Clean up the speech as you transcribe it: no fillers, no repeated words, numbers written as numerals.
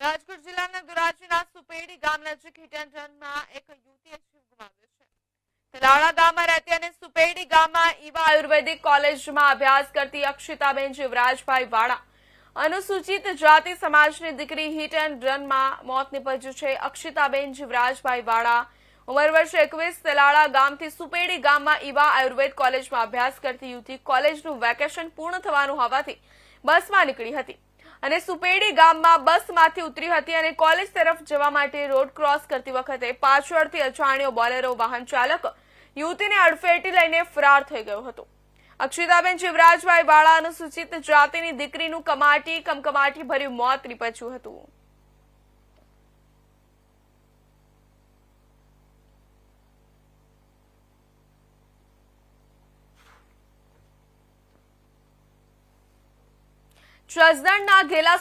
રાજકોટ જિલ્લાના ધોરાજીના સુપેડી ગામ નજીક હિટ એન્ડ રનમાં એક યુવતીએ જીવ ગુમાવ્યો છે. તલાળા ગામમાં રહેતી અને સુપેડી ગામમાં ઈવા આયુર્વેદિક કોલેજમાં અભ્યાસ કરતી અક્ષિતાબેન જીવરાજભાઈ વાળા અનુસૂચિત જાતિ સમાજની દીકરી હિટ એન્ડ રનમાં મોત નીપજ્યું છે. અક્ષિતાબેન જીવરાજભાઈ વાળા ઉંમર વર્ષ 21, તલાળા ગામથી સુપેડી ગામમાં ઈવા આયુર્વેદ કોલેજમાં અભ્યાસ કરતી યુવતી કોલેજનું વેકેશન પૂર્ણ થવાનું હોવાથી બસમાં નીકળી હતી અને સુપેડી ગામમાં બસમાંથી ઉતરી હતી અને કોલેજ તરફ જવા માટે રોડ ક્રોસ કરતી વખતે પાછળથી અજાણ્યો બોલેરો વાહન ચાલક યુવતીને અડફેટે લઈને ફરાર થઈ ગયો હતો. અક્ષિતાબેન જીવરાજભાઈ વાળા અનુસૂચિત જાતિની દીકરીનું કમકમાટી ભર્યું મોત નીપજ્યું હતું. જસદણના ઘેલા